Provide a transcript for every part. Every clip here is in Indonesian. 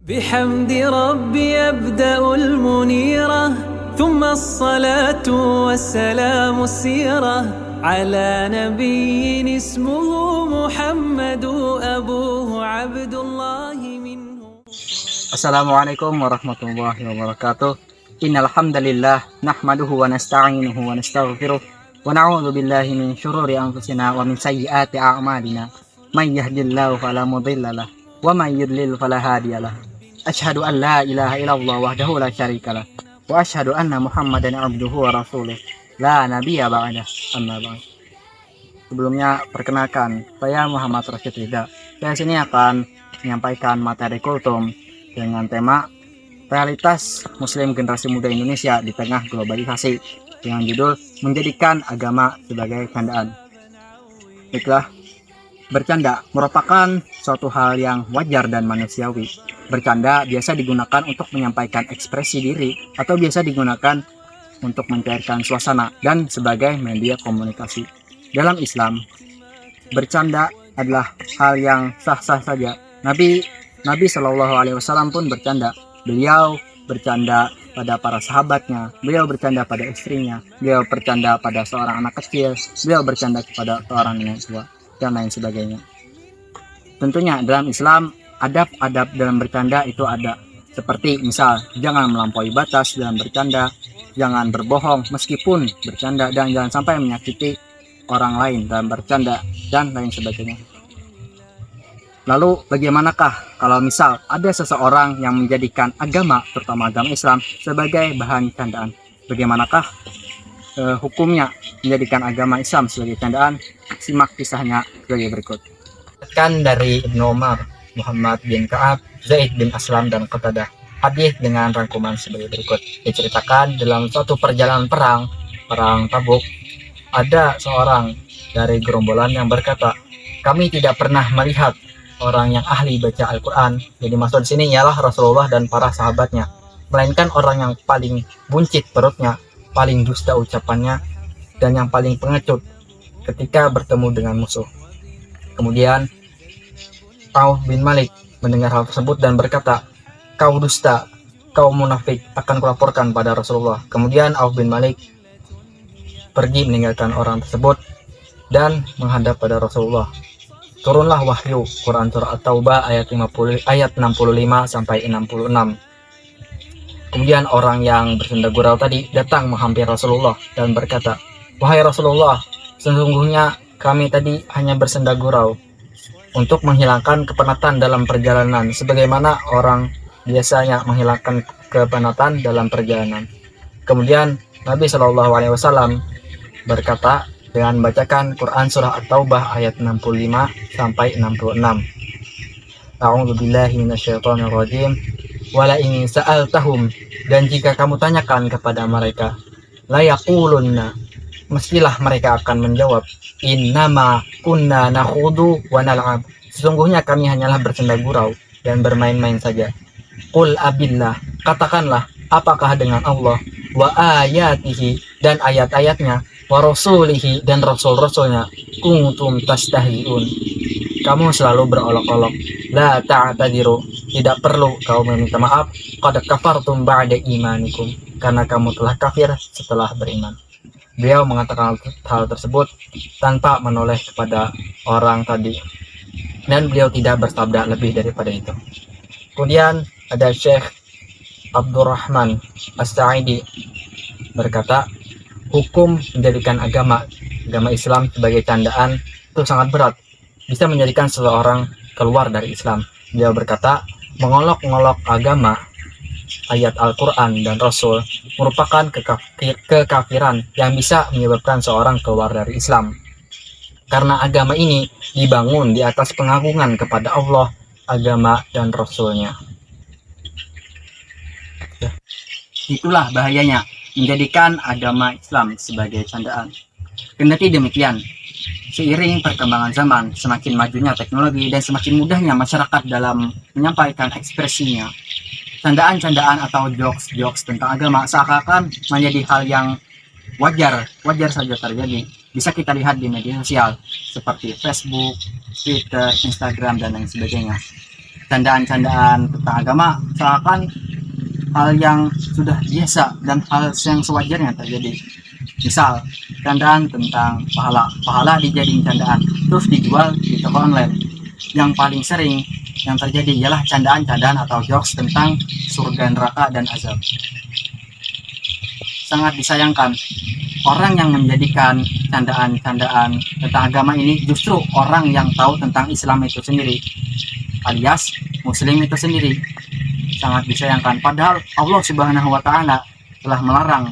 بحمد ربي أبدأ المنيرة ثم الصلاة والسلام السيرة على نبي اسمه محمد أبوه عبد الله منه. Assalamualaikum warahmatullahi wabarakatuh. Innal hamdalillah nahmaduhu wa nasta'inuhu wa nastaghfiruh wa na'udzu billahi min syururi anfusina wa min sayyiati a'malina. May yahdihillahu fala mudhillalah wa may yudlil fala hadiyalah. Asyhadu an la ilaha illallah wahdahu la syarikalah wa asyhadu anna Muhammadan abduhu wa rasuluh. La nabiyya ba'dah. Amma ba'd. Sebelumnya perkenalkan, saya Muhammad Rashid Ridha. Saya sini akan menyampaikan materi kultum dengan tema realitas Muslim generasi muda Indonesia di tengah globalisasi dengan judul menjadikan agama sebagai candaan. Baiklah, bercanda merupakan suatu hal yang wajar dan manusiawi. Bercanda biasa digunakan untuk menyampaikan ekspresi diri atau biasa digunakan untuk mencairkan suasana dan sebagai media komunikasi. Dalam Islam, bercanda adalah hal yang sah-sah saja. Nabi Shallallahu Alaihi Wasallam pun bercanda. Beliau bercanda pada para sahabatnya, beliau bercanda pada istrinya, beliau bercanda pada seorang anak kecil, beliau bercanda kepada seorang nenek tua, dan lain sebagainya. Tentunya dalam Islam, adab-adab dalam bercanda itu ada. Seperti misal, jangan melampaui batas dalam bercanda, jangan berbohong meskipun bercanda, dan jangan sampai menyakiti orang lain dalam bercanda, dan lain sebagainya. Lalu bagaimanakah kalau misal ada seseorang yang menjadikan agama, terutama agama Islam, sebagai bahan candaan? Bagaimanakah hukumnya menjadikan agama Islam sebagai candaan? Simak kisahnya sebagai berikut. Dari Ibnu Umar, Muhammad bin Ka'ab, Zaid bin Aslam, dan Qatadah. Hadis dengan rangkuman sebagai berikut. Diceritakan dalam suatu perjalanan perang Tabuk, ada seorang dari gerombolan yang berkata, kami tidak pernah melihat orang yang ahli baca Al-Quran, jadi maksud di sini ialah Rasulullah dan para sahabatnya, melainkan orang yang paling buncit perutnya, paling dusta ucapannya, dan yang paling pengecut ketika bertemu dengan musuh. Kemudian Auf bin Malik mendengar hal tersebut dan berkata, kau dusta, kau munafik, akan kulaporkan pada Rasulullah. Kemudian Auf bin Malik pergi meninggalkan orang tersebut dan menghadap pada Rasulullah. Turunlah wahyu Quran surah At-Taubah ayat 65 sampai 66. Kemudian orang yang bersenda gurau tadi datang menghampiri Rasulullah dan berkata, wahai Rasulullah, sesungguhnya kami tadi hanya bersenda gurau untuk menghilangkan kepenatan dalam perjalanan, sebagaimana orang biasanya menghilangkan kepenatan dalam perjalanan. Kemudian Nabi Shallallahu Alaihi Wasallam berkata dengan membacakan Quran surah At-Taubah ayat 65 sampai 66. A'udzubillahi minasyaitonirrajim. Wala in sa'altahum, dan jika kamu tanyakan kepada mereka, la yaqulunna, mestilah mereka akan menjawab, innama kunna nakhudu wa nal'ab, sesungguhnya kami hanyalah bersenda gurau dan bermain-main saja. Qul abillah, katakanlah, apakah dengan Allah, wa ayatihi, dan ayat-ayatnya, wa rasulihi, dan rasul-rasulnya, kuntum tastahzi'un, kamu selalu berolok-olok. La ta'tadiru, tidak perlu kau meminta maaf, qad kafartum ba'da imanikum, karena kamu telah kafir setelah beriman. Beliau mengatakan hal tersebut tanpa menoleh kepada orang tadi, dan beliau tidak bersabda lebih daripada itu. Kemudian ada Syekh Abdurrahman As-Sa'idi berkata, hukum menjadikan agama Islam sebagai candaan itu sangat berat, bisa menjadikan seseorang keluar dari Islam. Beliau berkata, mengolok-ngolok agama, ayat Al-Quran dan Rasul merupakan kekafiran yang bisa menyebabkan seorang keluar dari Islam. Karena agama ini dibangun di atas pengagungan kepada Allah, agama, dan Rasulnya. Itulah bahayanya menjadikan agama Islam sebagai candaan. Kendati demikian, seiring perkembangan zaman, semakin majunya teknologi dan semakin mudahnya masyarakat dalam menyampaikan ekspresinya, candaan-candaan atau jokes tentang agama seakan-akan menjadi hal yang wajar saja terjadi. Bisa kita lihat di media sosial seperti Facebook, Twitter, Instagram, dan lain sebagainya. candaan-candaan tentang agama seakan hal yang sudah biasa dan hal yang sewajarnya terjadi. Misal, candaan tentang pahala dijadiin candaan terus dijual di toko online. Yang paling sering yang terjadi ialah candaan-candaan atau jokes tentang surga, neraka, dan azab. Sangat disayangkan, orang yang menjadikan candaan-candaan tentang agama ini justru orang yang tahu tentang Islam itu sendiri, alias Muslim itu sendiri. Sangat disayangkan, padahal Allah Subhanahu wa Ta'ala telah melarang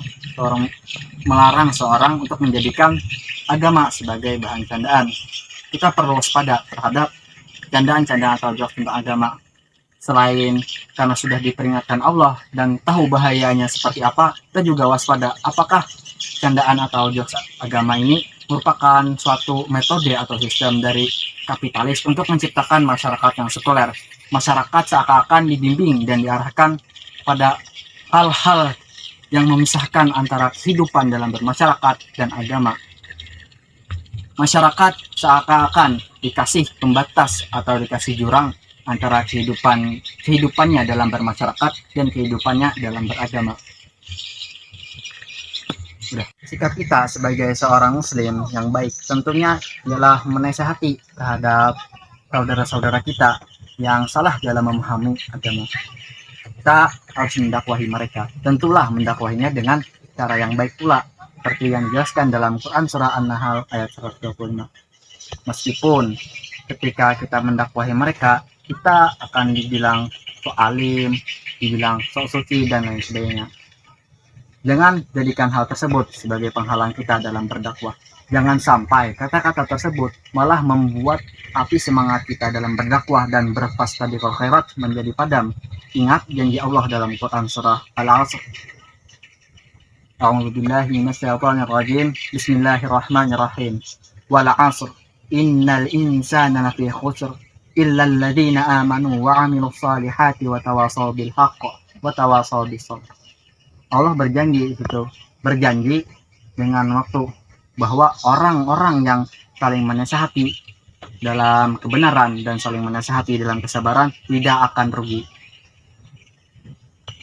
seorang untuk menjadikan agama sebagai bahan candaan. Kita perlu waspada terhadap candaan-candaan atau jokes tentang agama. Selain karena sudah diperingatkan Allah dan tahu bahayanya seperti apa, kita juga waspada apakah candaan atau jokes agama ini merupakan suatu metode atau sistem dari kapitalis untuk menciptakan masyarakat yang sekuler. Masyarakat seakan-akan dibimbing dan diarahkan pada hal-hal yang memisahkan antara kehidupan dalam bermasyarakat dan agama. Masyarakat seakan-akan dikasih pembatas atau dikasih jurang antara kehidupannya dalam bermasyarakat dan kehidupannya dalam beragama. Sikap kita sebagai seorang muslim yang baik tentunya ialah menasihati terhadap saudara-saudara kita yang salah dalam memahami agama. Kita harus mendakwahi mereka. Tentulah mendakwahinya dengan cara yang baik pula, seperti yang dijelaskan dalam Quran surah An-Nahl ayat 125. Meskipun ketika kita mendakwahi mereka, kita akan dibilang sok alim, dibilang sok suci, dan lain sebagainya. Jangan jadikan hal tersebut sebagai penghalang kita dalam berdakwah. Jangan sampai kata-kata tersebut malah membuat api semangat kita dalam berdakwah dan berfastabiqul khairat menjadi padam. Ingat janji Allah dalam Quran surah Al-Asr. A'udzubillahi minasyaitonir rajim. Bismillahirrahmanirrahim. Wal 'asr. Innal insana lafi khusr illa alladziina aamanu wa 'amilus shalihati wa tawasaw bil haqq wa tawasaw bis sabr. Allah berjanji dengan waktu bahwa orang-orang yang saling menasihati dalam kebenaran dan saling menasihati dalam kesabaran tidak akan rugi.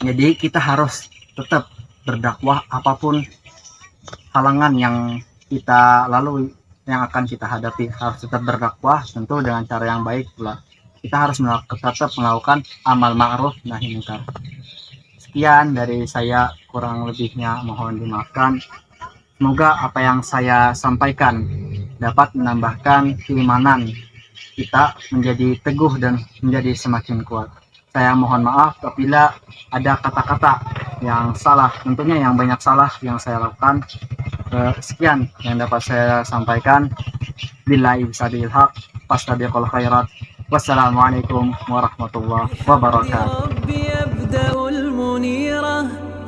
Jadi kita harus tetap berdakwah apapun halangan yang kita lalui, yang akan kita hadapi, harus tetap berdakwah tentu dengan cara yang baik pula. Kita harus tetap melakukan amal ma'ruf nahi munkar. Sekian dari saya, kurang lebihnya mohon dimaafkan. Semoga apa yang saya sampaikan dapat menambahkan keimanan kita menjadi teguh dan menjadi semakin kuat. Saya mohon maaf apabila ada kata-kata yang salah, tentunya yang banyak salah yang saya lakukan. Sekian yang dapat saya sampaikan. Billahi bisabil haq, fastabiqul khairat. Wassalamualaikum warahmatullahi wabarakatuh.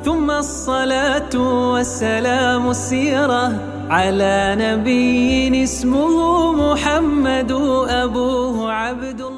ثم الصلاة والسلام السيرة على نبي اسمه محمد أبوه عبد الله.